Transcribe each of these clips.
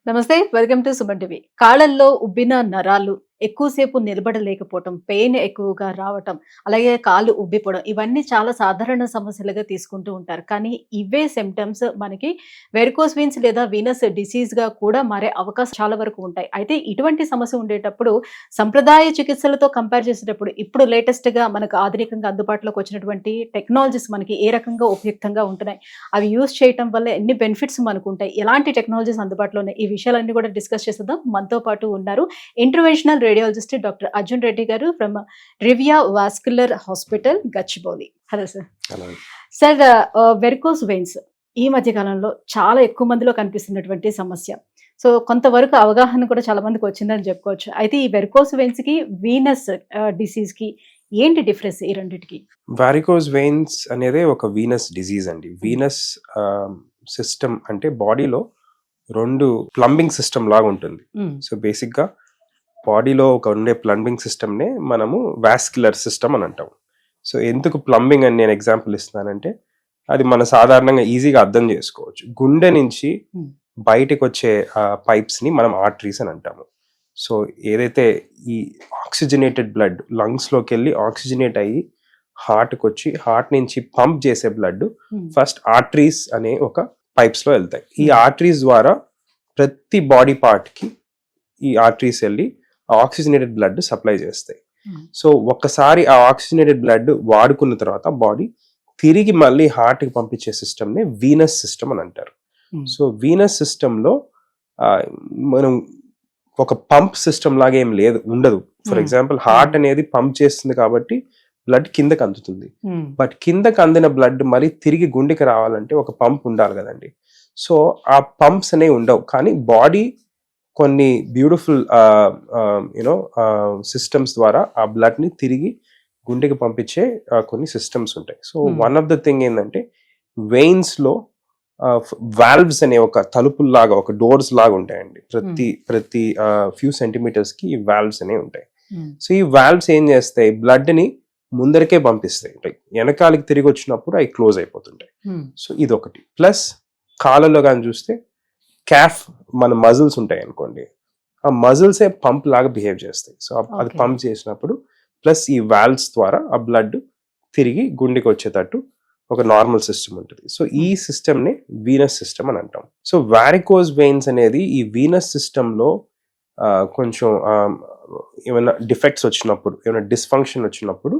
నమస్తే. Welcome to Suman TV. కాళ్ళల్లో ఉబ్బిన నరాలు, ఎక్కువసేపు నిలబడలేకపోవటం, పెయిన్ ఎక్కువగా రావటం, అలాగే కాళ్ళు ఉబ్బిపోవడం ఇవన్నీ చాలా సాధారణ సమస్యలుగా తీసుకుంటూ ఉంటారు. కానీ ఇవే సిమ్టమ్స్ మనకి వెరికోస్ వెయిన్స్ లేదా వీనస్ డిసీజ్‌గా కూడా మారే అవకాశం చాలా వరకు ఉంటాయి. అయితే ఇటువంటి సమస్య ఉండేటప్పుడు సంప్రదాయ చికిత్సలతో కంపేర్ చేసేటప్పుడు ఇప్పుడు లేటెస్ట్‌గా మనకు ఆధునికంగా అందుబాటులోకి వచ్చినటువంటి టెక్నాలజీస్ మనకి ఏ రకంగా ఉపయుక్తంగా ఉంటున్నాయి? అవి యూజ్ చేయటం వల్ల ఎన్ని బెనిఫిట్స్ మనకుంటాయి? ఎలాంటి టెక్నాలజీస్ అందుబాటులో ఉన్నాయి? ఈ విషయాలన్నీ కూడా డిస్కస్ చేసేద్దాం. మనతో పాటు ఉన్నారు interventional radiologist doctor Arjun Reddy గారు from Rivia vascular hospital Gachibowli. Hello sir. Sir, varicose veins ఈ మధ్య కాలంలో చాలా ఎక్కువ మందిలో కనిపిస్తున్నటువంటి సమస్య. సో కొంతవరకు అవగాహన కూడా చాలా మందికి వచ్చిందని చెప్పుకోవచ్చు. అయితే ఈ వెరికోస్ వెయిన్స్ కి వీనస్ డిసీజ్ కి ఏంటి డిఫరెన్స్ ఈ రెండిటికి? వారికోస్ వెయిన్స్ అనేది ఒక వీనస్ డిజీజ్ అండి. వీనస్ సిస్టమ్ అంటే బాడీలో రెండు ప్లంబింగ్ సిస్టమ్ లాగా ఉంటుంది. సో బేసిక్ గా బాడీలో ఒక ఉండే ప్లంబింగ్ సిస్టమ్నే మనము వాస్కులర్ సిస్టమ్ అని అంటాం. సో ఎందుకు ప్లంబింగ్ అని నేను ఎగ్జాంపుల్ ఇస్తున్నానంటే అది మన సాధారణంగా ఈజీగా అర్థం చేసుకోవచ్చు. గుండె నుంచి బయటకు వచ్చే పైప్స్ ని మనం ఆర్టరీస్ అని అంటాము. సో ఏదైతే ఈ ఆక్సిజనేటెడ్ బ్లడ్ లంగ్స్ లోకి వెళ్ళి ఆక్సిజనేట్ అయ్యి హార్ట్కి వచ్చి హార్ట్ నుంచి పంప్ చేసే బ్లడ్ ఫస్ట్ ఆర్టరీస్ అనే ఒక పైప్స్ లో వెళ్తాయి. ఈ ఆర్టరీస్ ద్వారా ప్రతి బాడీ పార్ట్ కి ఈ ఆర్టరీస్ వెళ్ళి ఆక్సిజనేటెడ్ బ్లడ్ సప్లై చేస్తాయి. సో ఒక్కసారి ఆ ఆక్సిజనేటెడ్ బ్లడ్ వాడుకున్న తర్వాత బాడీ తిరిగి మళ్ళీ హార్ట్ కి పంపించే సిస్టమ్ నే వీనస్ సిస్టమ్ అని అంటారు. సో వీనస్ సిస్టమ్ లో మనం ఒక పంప్ సిస్టమ్ లాగా ఏం ఉండదు. ఫర్ ఎగ్జాంపుల్ హార్ట్ అనేది పంప్ చేస్తుంది కాబట్టి బ్లడ్ కిందకి అందుతుంది. బట్ కిందకి అందిన బ్లడ్ మళ్ళీ తిరిగి గుండెకి రావాలంటే ఒక పంప్ ఉండాలి కదండి. సో ఆ పంప్స్ అనేవి ఉండవు. కానీ బాడీ కొన్ని బ్యూటిఫుల్ సిస్టమ్స్ ద్వారా ఆ బ్లడ్ ని తిరిగి గుండెకి పంపించే కొన్ని సిస్టమ్స్ ఉంటాయి. So one of the thing ఏంటంటే వెయిన్స్ లో వాల్వ్స్ అనే ఒక తలుపుల్లాగా ఒక డోర్స్ లాగా ఉంటాయండి. ప్రతి ఫ్యూ సెంటీమీటర్స్ కి ఈ వాల్వ్స్ అనేవి ఉంటాయి. సో ఈ వాల్వ్స్ ఏం చేస్తాయి, బ్లడ్ ని ముందరికే పంపిస్తాయి. వెనకాలకి తిరిగి వచ్చినప్పుడు అవి క్లోజ్ అయిపోతుంటాయి. సో ఇది ఒకటి. ప్లస్ కాళ్ళలో కానీ చూస్తే క్యాఫ్ మన మజిల్స్ ఉంటాయి అనుకోండి, ఆ మజిల్సే పంప్ లాగా బిహేవ్ చేస్తాయి. సో అది పంప్ చేసినప్పుడు ప్లస్ ఈ వాల్వ్స్ ద్వారా ఆ బ్లడ్ తిరిగి గుండెకి వచ్చేటట్టు ఒక నార్మల్ సిస్టమ్ ఉంటుంది. సో ఈ సిస్టమ్ ని వీనస్ సిస్టమ్ అని అంటాం. సో వారికోస్ వెయిన్స్ అనేది ఈ వీనస్ సిస్టమ్ లో కొంచెం ఏమైనా డిఫెక్ట్స్ వచ్చినప్పుడు, ఏమైనా డిస్ఫంక్షన్ వచ్చినప్పుడు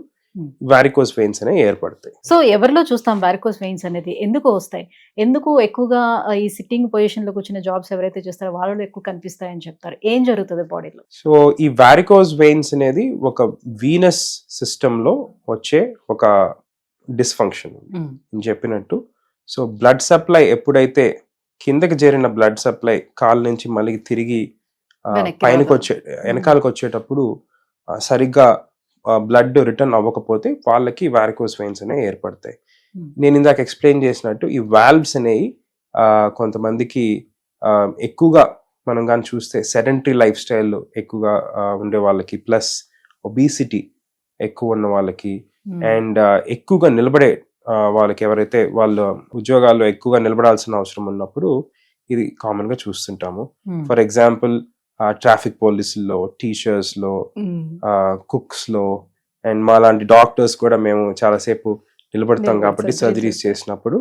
వారికోస్ వెయిన్స్ అనేవి ఏర్పడతాయి. సో ఎవరిలో చూస్తాం వారికోస్ వెయిన్స్ అనేది? ఎందుకు వస్తాయి? ఎందుకు ఎక్కువగా ఈ సిట్టింగ్ పొజిషన్ లో కూర్చున్న జాబ్స్ ఎవరైతే చేస్తారో వాళ్ళలో ఎక్కువ కనిపిస్తాయని చెప్తారు? ఏం జరుగుతుంది బాడీలో? సో ఈ వారికోస్ వెయిన్స్ అనేది ఒక వీనస్ సిస్టమ్ లో వచ్చే ఒక డిస్ఫంక్షన్ చెప్పినట్టు. సో బ్లడ్ సప్లై ఎప్పుడైతే కిందకి చేరిన బ్లడ్ సప్లై కాళ్ళ నుంచి మళ్ళీ తిరిగి పైనకి వెనకాలకు వచ్చేటప్పుడు సరిగ్గా బ్లడ్ రిటర్న్ అవ్వకపోతే వాళ్ళకి వారికోస్ వెయిన్స్ అనేవి ఏర్పడతాయి. నేను ఇందాక ఎక్స్ప్లెయిన్ చేసినట్టు ఈ వాల్వ్స్ అనేవి కొంతమందికి ఎక్కువగా మనం కానీ చూస్తే సెడెంటరీ లైఫ్ స్టైల్ ఎక్కువగా ఉండే వాళ్ళకి, ప్లస్ ఒబిసిటీ ఎక్కువ ఉన్న వాళ్ళకి, అండ్ ఎక్కువగా నిలబడే వాళ్ళకి, ఎవరైతే వాళ్ళ ఉద్యోగాల్లో ఎక్కువగా నిలబడాల్సిన అవసరం ఉన్నప్పుడు ఇది కామన్ గా చూస్తుంటాము. ఫర్ ఎగ్జాంపుల్ ట్రాఫిక్ పోలీసుల్లో, టీచర్స్ లో, కుక్స్ లో, అండ్ మా లాంటి డాక్టర్స్ కూడా మేము చాలాసేపు నిలబడతాం కాబట్టి సర్జరీస్ చేసినప్పుడు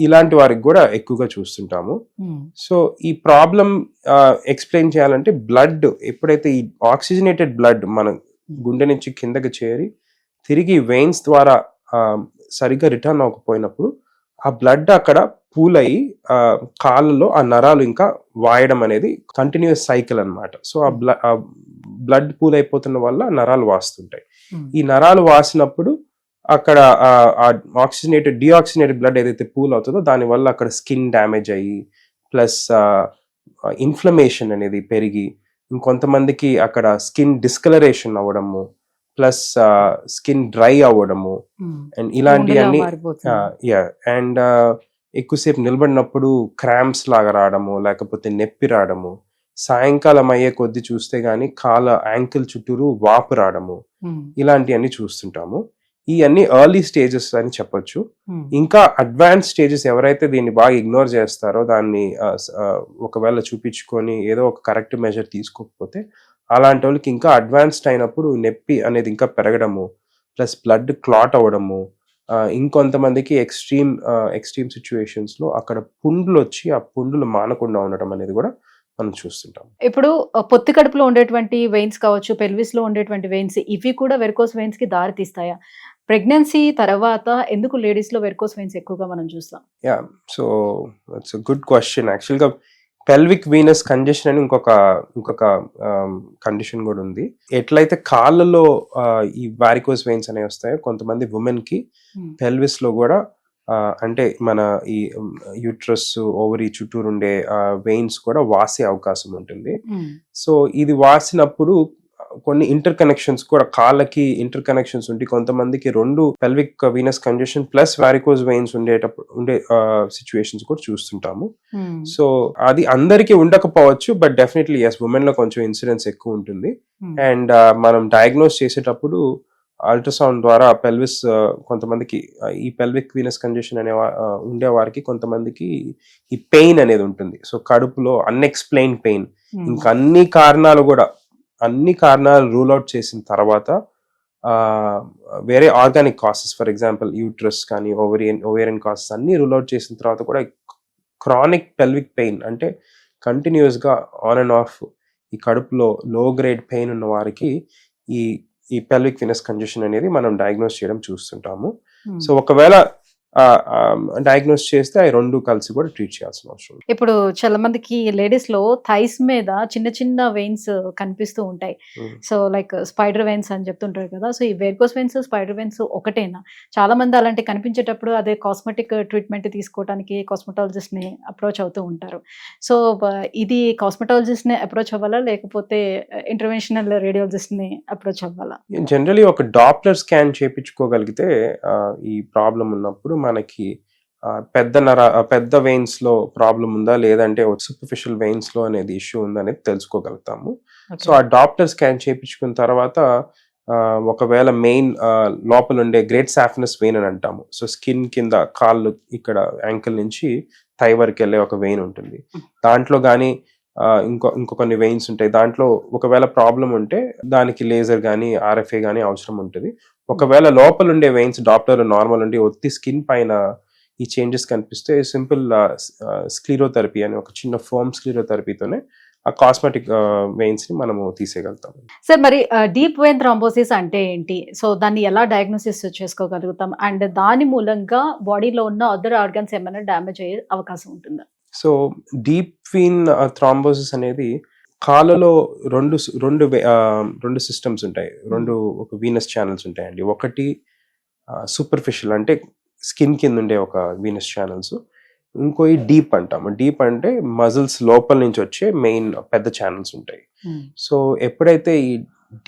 ఇలాంటి వారికి కూడా ఎక్కువగా చూస్తుంటాము. సో ఈ ప్రాబ్లం ఎక్స్ప్లెయిన్ చేయాలంటే బ్లడ్ ఎప్పుడైతే ఈ ఆక్సిజనేటెడ్ బ్లడ్ మన గుండె నుంచి కిందకి చేరి తిరిగి వెయిన్స్ ద్వారా సరిగ్గా రిటర్న్ అవ్వకపోయినప్పుడు ఆ బ్లడ్ అక్కడ పూల్ అయ్యి కాళ్ళలో ఆ నరాలు ఇంకా వాయడం అనేది కంటిన్యూస్ సైకిల్ అన్నమాట. సో ఆ బ్లడ్ పూల్ అయిపోతున్న వల్ల నరాలు వాస్తుంటాయి. ఈ నరాలు వాసినప్పుడు అక్కడ ఆక్సిజనేటెడ్ డిఆక్సిజనేటెడ్ బ్లడ్ ఏదైతే పూల్ అవుతుందో దాని వల్ల అక్కడ స్కిన్ డ్యామేజ్ అయ్యి, ప్లస్ ఇన్ఫ్లమేషన్ అనేది పెరిగి, ఇంకొంతమందికి అక్కడ స్కిన్ డిస్కలరేషన్ అవ్వడము, ప్లస్ స్కిన్ డ్రై అవ్వడము, అండ్ ఇలాంటివన్నీ అండ్ ఎక్కువసేపు నిలబడినప్పుడు క్రాంప్స్ లాగా రావడము, లేకపోతే నొప్పి రావడము, సాయంకాలం అయ్యే కొద్ది చూస్తే గానీ కాళ్ళ యాంకిల్ చుట్టూరు వాపు రావడము, ఇలాంటివన్నీ చూస్తుంటాము. ఈ అన్ని ఎర్లీ స్టేజెస్ అని చెప్పొచ్చు. ఇంకా అడ్వాన్స్ స్టేజెస్ ఎవరైతే దీన్ని బాగా ఇగ్నోర్ చేస్తారో, దాన్ని ఒకవేళ చూపించుకొని ఏదో ఒక కరెక్ట్ మెజర్ తీసుకోకపోతే, అలాంటి వాళ్ళకి ఇంకా అడ్వాన్స్డ్ అయినప్పుడు నొప్పి అనేది ఇంకా పెరగడము, ప్లస్ బ్లడ్ క్లాట్ అవ్వడము, ఇంకొంతమందికి ఎక్స్ట్రీమ్ సిచ్యువేషన్స్ లో అక్కడ పుండ్లు వచ్చి ఆ పుండ్లు మానకుండా ఉండడం అనేది కూడా మనం చూస్తుంటాం. ఇప్పుడు పొత్తి కడుపులో ఉండేటువంటి వెయిన్స్ కావచ్చు, పెల్విస్ లో ఉండేటువంటి వెయిన్స్, ఇవి కూడా వెరికోస్ వెయిన్స్ కి దారి తీస్తాయా? ప్రెగ్నెన్సీ తర్వాత ఎందుకు లేడీస్ లో వెరికోస్ వెయిన్స్ ఎక్కువగా మనం చూస్తాం? Yeah, so it's good question. యాక్చువల్గా పెల్విక్ వీనస్ కంజెషన్ అని ఇంకొక కండిషన్ కూడా ఉంది. ఎట్లయితే కాళ్ళలో ఈ వారికోస్ వెయిన్స్ అనేవి వస్తాయో, కొంతమంది ఉమెన్ కి పెల్విస్ లో కూడా అంటే మన ఈ యూట్రస్ ఓవరీ చుట్టూరు ఉండే వెయిన్స్ కూడా వాసే అవకాశం ఉంటుంది. సో ఇది వాసినప్పుడు కొన్ని ఇంటర్ కనెక్షన్స్ కూడా, కాళ్ళకి ఇంటర్ కనెక్షన్స్ ఉంటే కొంతమందికి రెండు pelvic Venus congestion plus varicose veins ఉండే సిచ్యువేషన్స్ కూడా చూస్తుంటాము. సో అది అందరికీ ఉండకపోవచ్చు, బట్ డెఫినెట్లీ ఎస్, ఉమెన్ లో కొంచెం ఇన్సిడెన్స్ ఎక్కువ ఉంటుంది. అండ్ మనం డయాగ్నోస్ చేసేటప్పుడు అల్ట్రాసౌండ్ ద్వారా పెల్విస్, కొంతమందికి ఈ పెల్విక్ వీనస్ కంజెషన్ అనే ఉండే వారికి కొంతమందికి ఈ పెయిన్ అనేది ఉంటుంది. సో కడుపులో అన్ఎక్స్ప్లెయిన్ పెయిన్, ఇంకా అన్ని కారణాలు రూల్ అవుట్ చేసిన తర్వాత వేరే organic causes, for example uterus కానీ ఓవేరియన్ కాసెస్ అన్ని రూల్ అవుట్ చేసిన తర్వాత కూడా క్రానిక్ పెల్విక్ పెయిన్ అంటే కంటిన్యూస్ గా ఆన్ అండ్ ఆఫ్ ఈ కడుపులో లో గ్రేడ్ పెయిన్ ఉన్న వారికి ఈ పెల్విక్ వీనస్ కంజెషన్ అనేది మనం డయాగ్నోస్ చేయడం చూస్తుంటాము. సో ఒకవేళ డయాగ్నోస్ చేస్తే అవి రెండు కలిసి కూడా ట్రీట్ చేయాల్సిన అవసరం. ఇప్పుడు చాలా మందికి లేడీస్ లో థైస్ మీద చిన్న చిన్న వెయిన్స్ కనిపిస్తూ ఉంటాయి. సో లైక్ స్పైడర్ వెయిన్స్ అని చెప్తుంటారు కదా. సో ఈ వెరికోస్ వెయిన్స్, స్పైడర్ వెయిన్స్ ఒకటేనా? చాలా మంది అలాంటి కనిపించేటప్పుడు అదే కాస్మెటిక్ ట్రీట్మెంట్ తీసుకోవడానికి కాస్మెటాలజిస్ట్ ని అప్రోచ్ అవుతూ ఉంటారు. సో ఇది కాస్మెటాలజిస్ట్ ని అప్రోచ్ అవ్వాలా, లేకపోతే ఇంటర్వెన్షనల్ రేడియాలజిస్ట్ ని అప్రోచ్ అవ్వాలా? జనరలీ ఒక డాప్లర్ స్కాన్ చేయించుకోగలిగితే ఈ ప్రాబ్లం ఉన్నప్పుడు మనకి పెద్ద వెయిన్స్ లో ప్రాబ్లం ఉందా, లేదంటే సూపర్ఫిషియల్ వెయిన్స్ లో అనేది ఇష్యూ ఉందా అనేది తెలుసుకోగలుగుతాము. సో ఆ డాప్లర్ స్కాన్ చేయించుకున్న తర్వాత ఒకవేళ మెయిన్ లోపల ఉండే గ్రేట్ సాఫ్నస్ వెయిన్ అని అంటాము. సో స్కిన్ కింద కాళ్ళు ఇక్కడ యాంకిల్ నుంచి థై వరకు వెళ్ళే ఒక వెయిన్ ఉంటుంది. దాంట్లో కానీ ఇంకో కొన్ని వెయిన్స్ ఉంటాయి. దాంట్లో ఒకవేళ ప్రాబ్లం ఉంటే దానికి లేజర్ కానీ ఆర్ఎఫ్ఏ కానీ అవసరం ఉంటుంది. ఒకవేళ లోపల ఉండే వెయిన్స్ డాప్లర్ నార్మల్ ఉండి ఒత్తి స్కిన్ పైన ఈ చేంజెస్ కనిపిస్తే సింపుల్ స్క్లీరోథెరపీ అని ఒక చిన్న ఫోమ్ స్క్లీరోథెరపీతోనే ఆ కాస్మెటిక్ వెయిన్స్ ని మనము తీసేయగలుగుతాం. సార్ మరి డీప్ వెయిన్ థ్రాంబోసిస్ అంటే ఏంటి? సో దాన్ని ఎలా డయాగ్నోసిస్ చేసుకోగలుగుతాం? అండ్ దాని మూలంగా బాడీలో ఉన్న అదర్ ఆర్గన్స్ ఏమైనా డ్యామేజ్ అయ్యే అవకాశం ఉంటుందా? సో డీప్ వెయిన్ థ్రాంబోసిస్ అనేది కాళ్ళలో రెండు సిస్టమ్స్ ఉంటాయి, ఒక వీనస్ ఛానల్స్ ఉంటాయండి. ఒకటి సూపర్ఫిషియల్ అంటే స్కిన్ కింద ఉండే ఒక వీనస్ ఛానల్స్, ఇంకో డీప్ అంటాము. డీప్ అంటే మజిల్స్ లోపల నుంచి వచ్చే మెయిన్ పెద్ద ఛానల్స్ ఉంటాయి. సో ఎప్పుడైతే ఈ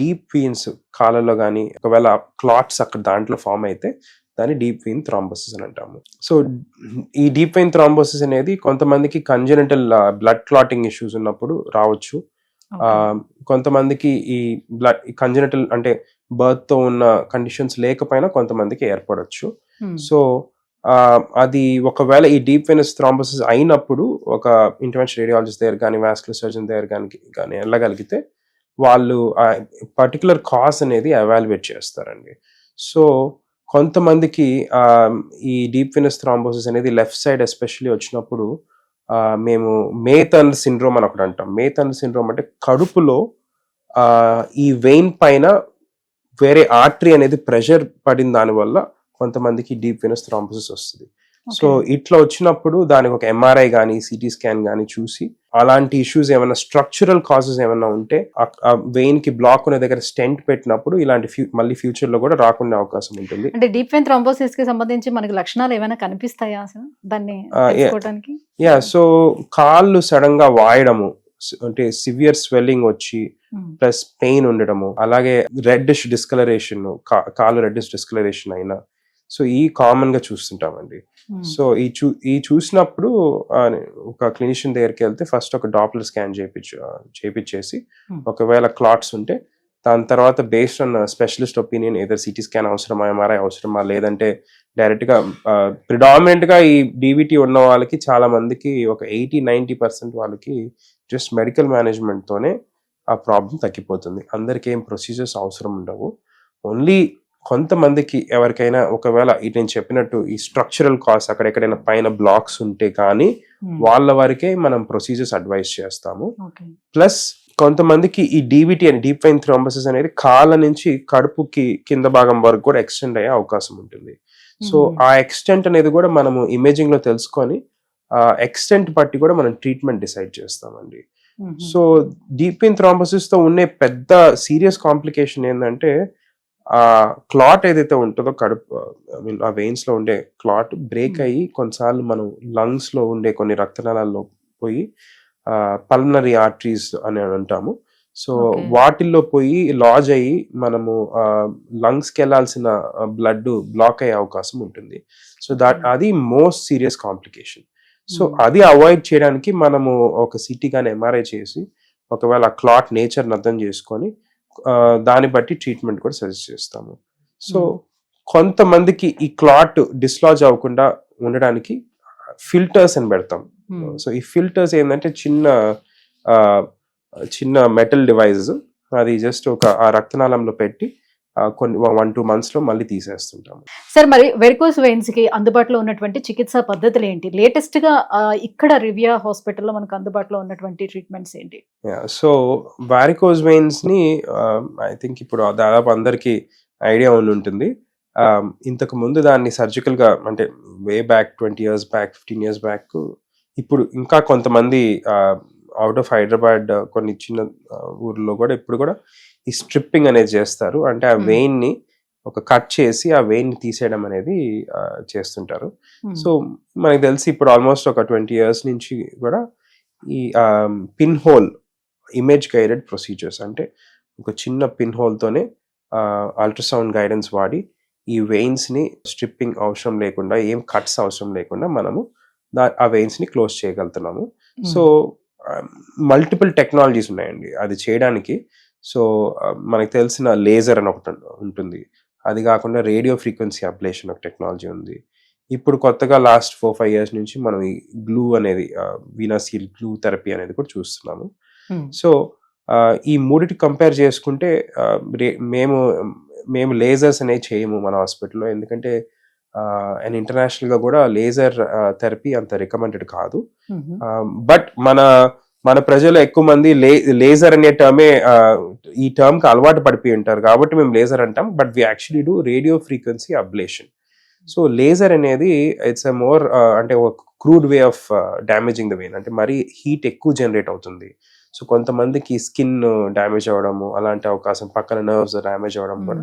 డీప్ వీన్స్ కాళ్ళలో కానీ ఒకవేళ క్లాట్స్ అక్కడ దాంట్లో ఫామ్ అయితే దాన్ని డీప్ వెయిన్ థ్రాంబోసిస్ అని అంటాము. సో ఈ డీప్ వెయిన్ థ్రాంబోసిస్ అనేది కొంతమందికి కంజెనిటల్ బ్లడ్ క్లాటింగ్ ఇష్యూస్ ఉన్నప్పుడు రావచ్చు. కొంతమందికి ఈ బ్లడ్ కంజెనిటల్ అంటే బర్త్ తో ఉన్న కండిషన్స్ లేకపోయినా కొంతమందికి ఏర్పడవచ్చు. సో అది ఒకవేళ ఈ డీప్ వెయినస్ థ్రాంబోసిస్ అయినప్పుడు ఒక ఇంటర్వెన్షన్ రేడియాలజిస్ట్ దగ్గర కానీ వాస్కులర్ సర్జన్ దగ్గర కానీ వెళ్ళగలిగితే వాళ్ళు పర్టికులర్ కాజ్ అనేది ఎవాల్యుయేట్ చేస్తారండి. సో కొంతమందికి ఈ డీప్ వెయినస్ థ్రాంబోసిస్ అనేది లెఫ్ట్ సైడ్ ఎస్పెషల్లీ వచ్చినప్పుడు మేము మేథన్ సిండ్రోమ్ అని ఒకటి అంటాం. మేథన్ సిండ్రోమ్ అంటే కడుపులో ఈ వెయిన్ పైన వేరే ఆర్టరీ అనేది ప్రెషర్ పడిన దానివల్ల కొంతమందికి డీప్ వెయినస్ థ్రాంబోసిస్ వస్తుంది. సో ఇట్లా వచ్చినప్పుడు దానికి ఒక ఎంఆర్ఐ కానీ సిటీ స్కాన్ కానీ చూసి అలాంటి ఇష్యూస్ ఏమైనా స్ట్రక్చరల్ కాజెస్ ఏమైనా ఉంటే ఆ వెయిన్ కి బ్లాక్ ఉన్న దగ్గర స్టెంట్ పెట్టినప్పుడు ఇలాంటి మళ్ళీ ఫ్యూచర్ లో కూడా రాకుండా అవకాశం ఉంటుంది. అంటే డీప్ వెయిన్ థ్రాంబోసిస్ కి సంబంధించి మనకి లక్షణాలు ఏమైనా కనిపిస్తాయా అసలు దాన్ని తెలుసుకోవడానికి? సో కాళ్ళు సడన్ గా వాయడము, అంటే సివియర్ స్వెల్లింగ్ వచ్చి ప్లస్ పెయిన్ ఉండడము, అలాగే రెడ్డిష్ డిస్కలరేషన్, కాళ్ళు రెడ్డిష్ డిస్కలరేషన్ అయినా, సో ఈ కామన్ గా చూస్తుంటామండి. సో ఈ చూసినప్పుడు ఒక క్లినిషియన్ దగ్గరికి వెళ్తే ఫస్ట్ ఒక డాప్లర్ స్కాన్ చేయించేసి ఒకవేళ క్లాట్స్ ఉంటే దాని తర్వాత based on specialist opinion either CT scan అవసరమా, ఎంఆర్ఐ అవసరమా, లేదంటే డైరెక్ట్గా ప్రిడామినెంట్గా ఈ డీవీటీ ఉన్న వాళ్ళకి చాలా మందికి ఒక 80-90% వాళ్ళకి జస్ట్ మెడికల్ మేనేజ్మెంట్తోనే ఆ ప్రాబ్లం తగ్గిపోతుంది. అందరికీ ఏం ప్రొసీజర్స్ అవసరం ఉండవు. ఓన్లీ కొంతమందికి ఎవరికైనా ఒకవేళ నేను చెప్పినట్టు ఈ స్ట్రక్చరల్ కాస్ట్ అక్కడెక్కడైనా పైన బ్లాక్స్ ఉంటే కానీ వాళ్ళ వరకే మనం ప్రొసీజర్స్ అడ్వైస్ చేస్తాము. ప్లస్ కొంతమందికి ఈ డీవీటీ అని డీప్ వెయిన్ థ్రోంబోసిస్ అనేది కాళ్ళ నుంచి కడుపుకి కింద భాగం వరకు కూడా ఎక్స్టెండ్ అయ్యే అవకాశం ఉంటుంది. సో ఆ ఎక్స్టెంట్ అనేది కూడా మనము ఇమేజింగ్ లో తెలుసుకొని ఆ ఎక్స్టెంట్ బట్టి కూడా మనం ట్రీట్మెంట్ డిసైడ్ చేస్తామండి. సో డీప్ వెయిన్ థ్రోంబోసిస్ తో ఉండే పెద్ద సీరియస్ కాంప్లికేషన్ ఏంటంటే ఆ క్లాట్ ఏదైతే ఉంటుందో కడుపు ఆ వెయిన్స్ లో ఉండే క్లాట్ బ్రేక్ అయ్యి కొన్నిసార్లు మనం లంగ్స్ లో ఉండే కొన్ని రక్తనాళాల్లో పోయి పల్మనరీ ఆర్టరీస్ అని అంటాము. సో వాటిల్లో పోయి లాజ్ అయ్యి మనము లంగ్స్ కి వెళ్లాల్సిన బ్లడ్ బ్లాక్ అయ్యే అవకాశం ఉంటుంది. సో అది మోస్ట్ సీరియస్ కాంప్లికేషన్. సో అది అవాయిడ్ చేయడానికి మనము ఒక సిటీ కానీ ఎంఆర్ఐ చేసి ఒకవేళ ఆ క్లాట్ నేచర్ని అర్థం చేసుకొని దాన్ని బట్టి ట్రీట్మెంట్ కూడా సజెస్ట్ చేస్తాము. సో కొంతమందికి ఈ క్లాట్ డిస్లాజ్ అవ్వకుండా ఉండడానికి ఫిల్టర్స్ అని పెడతాం. సో ఈ ఫిల్టర్స్ ఏంటంటే చిన్న మెటల్ డివైజెస్, అది జస్ట్ ఆ రక్తనాళంలో పెట్టి కొన్ని 1-2 months లో మళ్ళీ తీసేస్తుంటాము. సార్, మరి వెరికోస్ వెయిన్స్ కి అందుబాటులో ఉన్నటువంటి చికిత్సా పద్ధతులు ఏంటి? లేటెస్ట్ గా ఇక్కడ రివియా హాస్పిటల్లో మనకు అందుబాటులో ఉన్నటువంటి ట్రీట్మెంట్స్ ఏంటి? సో వారికోస్ వెయిన్స్ ని ఐ థింక్ ఇప్పుడు దాదాపు అందరికి ఐడియా ఉంటుంది. ఇంతకు ముందు దాన్ని సర్జికల్ గా అంటే way back 20 years back 15 years back, ఇప్పుడు ఇంకా కొంతమంది అవుట్ ఆఫ్ హైదరాబాద్ కొన్ని చిన్న ఊర్లో కూడా ఇప్పుడు కూడా ఈ స్ట్రిప్పింగ్ అనేది చేస్తారు. అంటే ఆ వెయిన్ ని ఒక కట్ చేసి ఆ వెయిన్ ని తీసేయడం అనేది చేస్తుంటారు. సో మనకి తెలిసి ఇప్పుడు ఆల్మోస్ట్ ఒక 20 years నుంచి కూడా ఈ pin hole image guided procedures, అంటే ఒక చిన్న పిన్ హోల్ తోనే అల్ట్రాసౌండ్ గైడెన్స్ వాడి ఈ వెయిన్స్ ని స్ట్రిప్పింగ్ అవసరం లేకుండా, ఏం కట్స్ అవసరం లేకుండా మనము ఆ వెయిన్స్ ని క్లోజ్ చేయగలుగుతున్నాము. సో మల్టిపుల్ టెక్నాలజీస్ ఉన్నాయండి అది చేయడానికి. సో మనకు తెలిసిన లేజర్ అని ఒకటి ఉంటుంది, అది కాకుండా రేడియో ఫ్రీక్వెన్సీ అబ్లేషన్ ఒక టెక్నాలజీ ఉంది. ఇప్పుడు కొత్తగా లాస్ట్ 4-5 years నుంచి మనం ఈ గ్లూ అనేది వీనసీల్ గ్లూ థెరపీ అనేది కూడా చూస్తున్నాము. సో ఈ మూడిటి కంపేర్ చేసుకుంటే మేము లేజర్స్ అనేవి చేయము మన హాస్పిటల్లో, ఎందుకంటే అండ్ ఇంటర్నేషనల్ గా కూడా లేజర్ థెరపీ అంత రికమెండెడ్ కాదు. బట్ మన ప్రజలు ఎక్కువ మంది లేజర్ అనే టర్మే ఈ టర్మ్ కి అలవాటు పడిపోయి ఉంటారు కాబట్టి మేము లేజర్ అంటాం. But we actually do radio frequency ablation. So laser అనేది ఇట్స్ ఎ మోర్ అంటే ఒక crude way of damaging the vein, అంటే మరీ హీట్ ఎక్కువ జనరేట్ అవుతుంది. సో కొంతమందికి స్కిన్ డ్యామేజ్ అవ్వడము అలాంటి అవకాశం, పక్కన నర్వ్స్ డ్యామేజ్ అవ్వడం కూడా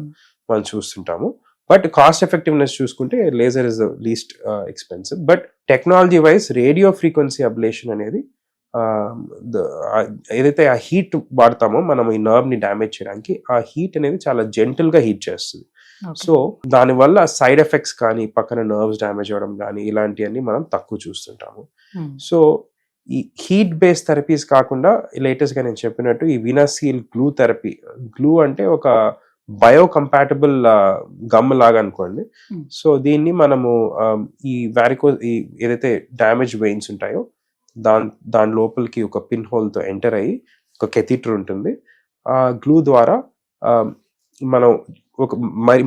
మనం చూస్తుంటాము. బట్ కాస్ట్ ఎఫెక్టివ్నెస్ చూసుకుంటే laser is the least expensive. But technology wise radio frequency ablation అనేది ఏదైతే ఆ హీట్ వాడతామో మనం ఈ నర్వ్ ని డ్యామేజ్ చేయడానికి, ఆ హీట్ అనేది చాలా జెంటల్ గా హీట్ చేస్తుంది. సో దానివల్ల సైడ్ ఎఫెక్ట్స్ కానీ, పక్కన నర్వ్స్ డ్యామేజ్ అవ్వడం కానీ ఇలాంటివన్నీ మనం తక్కువ చూస్తుంటాము. సో ఈ హీట్ బేస్డ్ థెరపీస్ కాకుండా లేటెస్ట్ గా నేను చెప్పినట్టు ఈ వీనసీల్ గ్లూ థెరపీ, గ్లూ అంటే ఒక బయో కంపాటబుల్ గమ్ లాగా అనుకోండి. సో దీన్ని మనము ఈ వారికోస్ ఏదైతే డ్యామేజ్ వెయిన్స్ ఉంటాయో దాని లోపలికి ఒక పిన్ హోల్ తో ఎంటర్ అయ్యి ఒక కెథీటర్ ఉంటుంది. ఆ గ్లూ ద్వారా మనం ఒక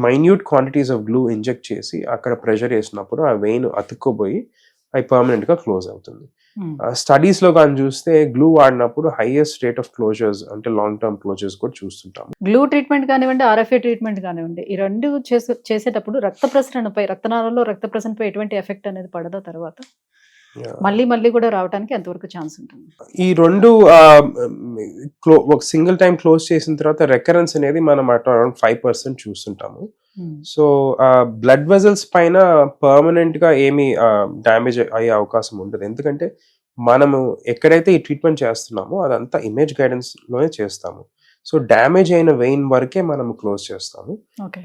minute quantities of glue inject చేసి అక్కడ ప్రెషర్ వేసినప్పుడు ఆ వెయిన్ అతుక్కోబోయి అవి పర్మనెంట్ గా క్లోజ్ అవుతుంది. స్టడీస్ లో కానీ చూస్తే గ్లూ వాడినప్పుడు హైయెస్ట్ రేట్ ఆఫ్ క్లోజర్స్ అంటే లాంగ్ టర్మ్ క్లోజర్స్ కూడా చూస్తుంటాం. గ్లూ ట్రీట్మెంట్ కానివ్వండి, ఆర్ఎఫ్ఏ ట్రీట్మెంట్ కానివ్వండి, ఈ రెండు చేసేటప్పుడు రక్త ప్రసరణపై, రక్తనాళాల్లో రక్త ప్రసరణపై ఎటువంటి ఎఫెక్ట్ అనేది పడదా? తర్వాత మళ్ళీ కూడా రావడానికి ఎంతవరకు ఛాన్స్ ఉంటుంది? ఈ రెండు ఒక సింగిల్ టైం క్లోజ్ చేసిన తర్వాత రికరెన్స్ అనేది మనం అరౌండ్ 5% చూస్తుంటాము. సో బ్లడ్ వెజల్స్ పైన పర్మనెంట్ గా ఏమి డ్యామేజ్ అయ్యే అవకాశం ఉండదు, ఎందుకంటే మనము ఎక్కడైతే ఈ ట్రీట్మెంట్ చేస్తున్నామో అదంతా ఇమేజ్ గైడెన్స్ లోనే చేస్తాము. సో డ్యామేజ్ అయిన వెయిన్ వరకే మనం క్లోజ్ చేస్తాము.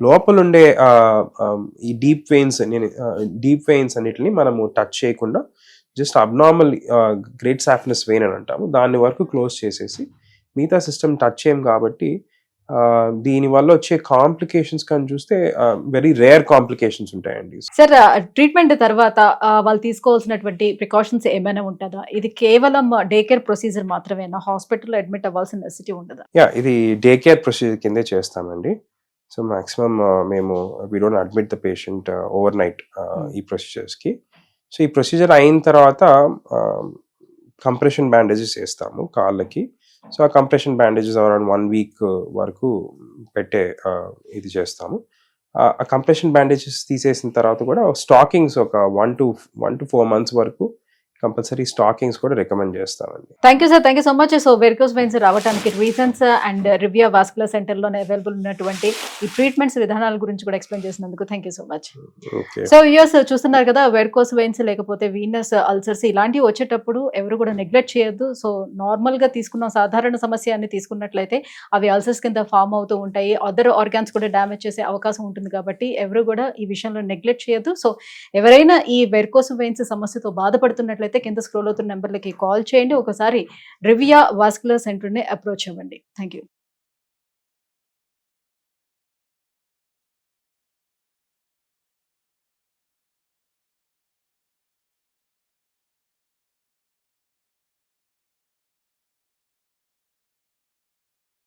లోపల ఉండే ఈ డీప్ వెయిన్స్ అన్నిటిని మనము టచ్ చేయకుండా just abnormal great saphenous vein అని అంటాము, దాని వరకు క్లోజ్ చేసేసి మిగతా సిస్టమ్ టచ్ చేయం కాబట్టి దీని వల్ల వచ్చే కాంప్లికేషన్స్ కానీ చూస్తే వెరీ రేర్ కాంప్లికేషన్స్ ఉంటాయండి. సార్ ట్రీట్మెంట్ తర్వాత వాళ్ళు తీసుకోవాల్సినటువంటి ప్రికాషన్స్ ఏమైనా ఉంటుందా? ఇది కేవలం డే కేర్ ప్రొసీజర్ మాత్రమేనా? హాస్పిటల్లో అడ్మిట్ అవ్వాల్సిన నెసెసిటీ ఉండదా? ఇది డే కేర్ ప్రొసీజర్ కిందే చేస్తామండి. సో మాక్సిమం మేము we don't admit the patient over night ఈ ప్రొసీజర్స్కి. సో ఈ ప్రొసీజర్ అయిన తర్వాత కంప్రెషన్ బ్యాండేజెస్ వేస్తాము కాళ్ళకి. సో ఆ కంప్రెషన్ బ్యాండేజెస్ అరౌండ్ 1 వీక్ వరకు పెట్టే ఇది చేస్తాము. ఆ కంప్రెషన్ బ్యాండేజెస్ తీసేసిన తర్వాత కూడా స్టాకింగ్స్ ఒక 1 to 4 months వరకు కంపల్సరీ స్టాకింగ్స్ కూడా రికమెండ్ చేస్తామండి. Thank you sir, thank you so much. So varicose veins రావడానికి రీజన్స్ అండ్ రివ్యా వాస్కులర్ సెంటర్లోనే అవైలబుల్ ఉన్నటువంటి ఈ ట్రీట్మెంట్స్ విధానాల గురించి కూడా ఎక్స్ప్లెయిన్ చేసినందుకు thank you so much. So years చూస్తున్నారు కదా, వెరికోస్ వెయిన్స్ లేకపోతే వీనస్ అల్సర్స్ ఇలాంటివి వచ్చేటప్పుడు ఎవరు కూడా నెగ్లెక్ట్ చేయొద్దు. సో నార్మల్గా తీసుకున్న సాధారణ సమస్య అని తీసుకున్నట్లయితే అవి అల్సర్స్ కింద ఫామ్ అవుతూ ఉంటాయి. అదర్ ఆర్గాన్స్ కూడా డ్యామేజ్ చేసే అవకాశం ఉంటుంది కాబట్టి ఎవరు కూడా ఈ విషయంలో నెగ్లెక్ట్ చేయొద్దు. సో ఎవరైనా ఈ వెరికోస్ వెయిన్స్ సమస్యతో బాధపడుతున్నట్లయితే కింద స్క్రోల్ అవుతున్న నెంబర్లకి కాల్ చేయండి. ఒకసారి రివియా వాస్కులర్ సెంటర్ని అప్రోచ్ అవ్వండి. Thank you.